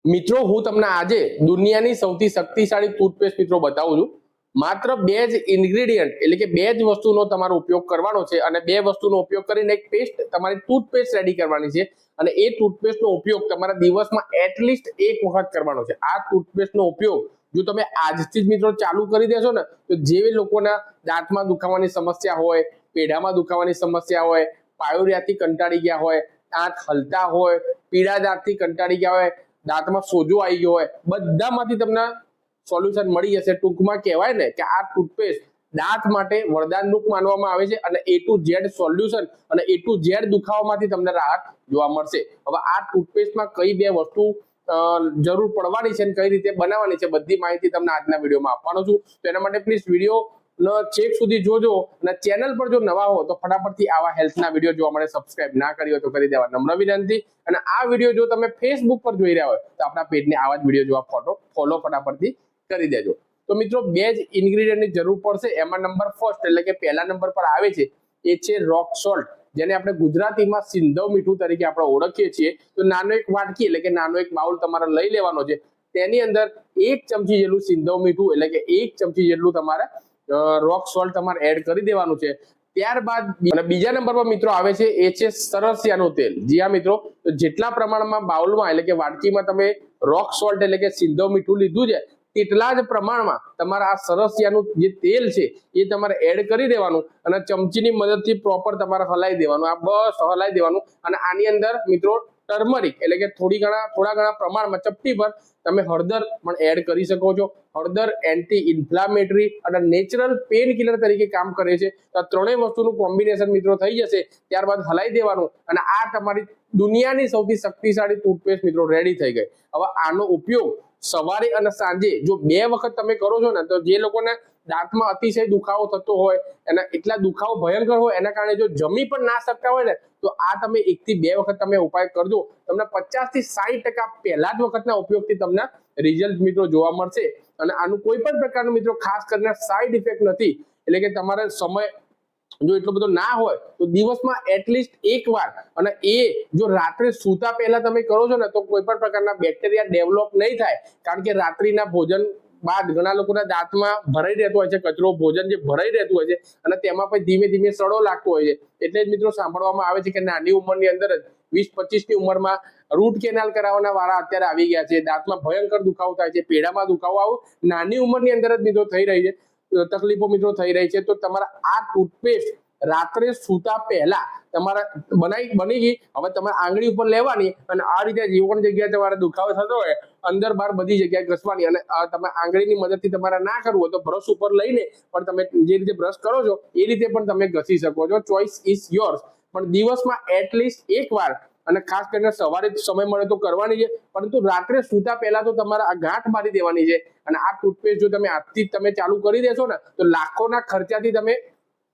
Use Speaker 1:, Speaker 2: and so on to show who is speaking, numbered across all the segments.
Speaker 1: મિત્રો હું તમને આજે દુનિયાની સૌથી શક્તિશાળી ટૂથપેસ્ટ મિત્રો બતાવું છું। માત્ર બે જ ઇન્ગ્રેડિયન્ટ એટલે કે બે જ વસ્તુનો તમારો ઉપયોગ કરવાનો છે અને બે વસ્તુનો ઉપયોગ કરીને એક પેસ્ટ તમારી ટૂથપેસ્ટ રેડી કરવાની છે અને એ ટૂથપેસ્ટનો ઉપયોગ તમારા દિવસમાં એટલીસ્ટ એક વખત કરવાનો છે। આ ટૂથપેસ્ટનો ઉપયોગ જો તમે આજથી જ મિત્રો ચાલુ કરી દેશો ને તો જે લોકોના દાંતમાં દુખાવાની સમસ્યા હોય, પેઢામાં દુખાવાની સમસ્યા હોય, પાયોરિયાથી કંટાળી ગયા હોય, દાંત હલતા હોય, પીળા દાંતથી કંટાળી ગયા હોય, દાંતમાં સોજો આવી ગયો હોય, બધામાંથી તમને સોલ્યુશન મળી જશે। ટૂંકમાં કહેવાય ને કે આ ટૂથપેસ્ટ દાંત માટે વરદાનરૂપ માનવામાં આવે છે અને A to Z સોલ્યુશન અને A to Z દુખાવામાંથી તમને રાહત જોવા મળશે। હવે આ ટૂથપેસ્ટમાં કઈ બે વસ્તુ જરૂર પડવાની છે અને કઈ રીતે બનાવવાની છે બધી માહિતી તમને આજના વિડીયોમાં આપવાનો છું। તો એના માટે પ્લીઝ વિડીયો ચેક સુધી જોજો અને ચેનલ પર જો નવા હો તો ફટાફટથી આવા હેલ્થના વિડીયો જોવા માટે સબસ્ક્રાઇબ ના કરી હોય તો કરી દેવા નમ્ર વિનંતી। અને આ વિડીયો જો તમે ફેસબુક પર જોઈ રહ્યા હોય તો આપણા પેજને આવા જ વિડીયો જોવા ફોલો ફટાફટથી કરી દેજો। તો મિત્રો બે જ ઇન્ગ્રેડિયન્ટની જરૂર પડશે। એમાં નંબર ફર્સ્ટ એટલે કે પહેલા નંબર પર આવે છે એ છે રોક સોલ્ટ, જેને આપણે ગુજરાતીમાં સિંધવ મીઠું તરીકે આપણે ઓળખીએ છીએ। તો નાનો એક વાટકી એટલે કે નાનો એક બાઉલ તમારે લઈ લેવાનો છે। તેની અંદર 1 ચમચી જેટલું સિંધવ મીઠું એટલે કે 1 ચમચી જેટલું તમારે રોક સોલ્ટ તમારે એડ કરી દેવાનું છે। ત્યારબાદ બીજા નંબર પર મિત્રો આવે છે એ છે સરસિયાનું તેલ। જી હા મિત્રો, તો જેટલા પ્રમાણમાં બાઉલમાં એટલે કે વાટકીમાં તમે રોક સોલ્ટ એટલે કે સિંધવ મીઠું લીધું છે તેટલા જ પ્રમાણમાં તમારે આ સરસિયાનું જે તેલ છે એ તમારે એડ કરી દેવાનું અને ચમચીની મદદથી પ્રોપર તમારે હલાવી દેવાનું। આ બસ હલાવી દેવાનું અને આની અંદર મિત્રો ટર્મરિક એટલે કે થોડા ઘણા પ્રમાણમાં ચપટી પર તમે હળદર પણ એડ કરી શકો છો। હળદર એન્ટી ઇન્ફ્લામેટરી અને નેચરલ પેન કિલર તરીકે કામ કરે છે। તો આ ત્રણેય વસ્તુનું કોમ્બિનેશન મિત્રો થઈ જશે। ત્યારબાદ હલાવી દેવાનું અને આ તમારી દુનિયાની સૌથી શક્તિશાળી ટૂથપેસ્ટ મિત્રો રેડી થઈ ગઈ। હવે આનો ઉપયોગ સવારે અને સાંજે જો 2 વખત તમે કરો છો ને તો જે લોકોને દાંતમાં અતિશય દુખાવો થતો હોય, એના એટલા દુખાવો ભયંકર હોય એના કારણે જો જમી પણ ના શકતા હોય ને તો આ તમે 1 થી 2 વખત તમે ઉપાય કરજો, તમને 50 થી 60% પહેલા જ વખતના ઉપયોગથી તમને રિઝલ્ટ મિત્રો જોવા મળશે। અને આનું કોઈ પણ પ્રકારનું મિત્રો ખાસ કરીને સાઈડ ઇફેક્ટ નથી, એટલે કે તમારે સમય જો એટલો બધો ના હોય તો દિવસમાં એટલીસ્ટ એક વાર, અને એ જો રાત્રે સૂતા પહેલા તમે કરો છો ને તો કોઈ પણ પ્રકારના બેક્ટેરિયા ડેવલપ નહીં થાય, કારણ કે રાત્રિના ભોજન બાદ ઘણા લોકોના દાંતમાં ભરાઈ રહેતો હોય છે કચરો, ભોજન જે ભરાઈ રહેતું હોય છે અને તેમાં પણ ધીમે ધીમે સડો લાગતો હોય છે। એટલે જ મિત્રો સાંભળવામાં આવે છે કે નાની ઉંમરની અંદર જ 20-25 ની ઉંમરમાં રૂટ કેનાલ કરાવવાના વાળા અત્યારે આવી ગયા છે। દાંતમાં ભયંકર દુખાવો થાય છે, પેઢામાં દુખાવો આવો નાની ઉંમરની અંદર જ મિત્રો થઈ રહી છે, તકલીફો મિત્રો થઈ રહી છે। તો તમારા આ ટૂથપેસ્ટ રાત્રે સૂતા પહેલા તમારે બની ગઈ। હવે તમારે આંગળી ઉપર લેવાની અને આ રીતે જે પણ જગ્યાએ તમારે દુખાવો થતો હોય અંદર બહાર બધી જગ્યાએ ઘસવાની, અને તમે આંગળીની મદદથી તમારે ના કરવું હોય તો બ્રશ ઉપર લઈને પણ તમે જે રીતે બ્રશ કરો છો એ રીતે પણ તમે ઘસી શકો છો। Choice is yours. પણ દિવસમાં એટલીસ્ટ એક વાર, અને ખાસ કરીને સવારે સમય મળે તો કરવાની છે, પરંતુ રાત્રે સૂતા પહેલા તો તમારે આ ગાંઠ મારી દેવાની છે। અને આ ટૂથપેસ્ટ જો તમે આજથી તમે ચાલુ કરી દેશો ને તો લાખોના ખર્ચાથી તમે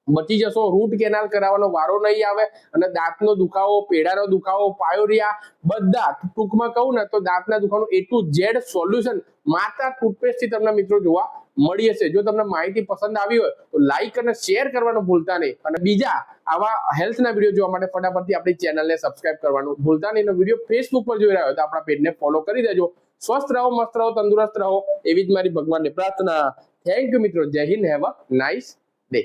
Speaker 1: બચી જશો। રૂટ કેનાલ કરાવવાનો વારો નહીં આવે અને દાંતનો દુખાવો, પેઢાનો દુખાવો, પાયોરિયા બધા ટૂંકમાં કહું ને તો દાંતના દુખાવાનું A to Z સોલ્યુશન માત્ર ટૂથપેસ્ટથી તમને મિત્રો જોવા મળી હશે। જો તમને માહિતી પસંદ આવી હોય તો લાઈક અને શેર કરવાનું ભૂલતા નહીં, અને બીજા આવા હેલ્થના વિડીયો જોવા માટે ફટાફટથી આપણી ચેનલને સબસ્ક્રાઇબ કરવાનું ભૂલતા નહીં। વિડીયો ફેસબુક પર જોઈ રહ્યા હોય તો આપણા પેજને ફોલો કરી દેજો। સ્વસ્થ રહો, મસ્ત રહો, તંદુરસ્ત રહો, એવી જ મારી ભગવાનની પ્રાર્થના। થેન્ક યુ મિત્રો, જય Hind, have a nice day.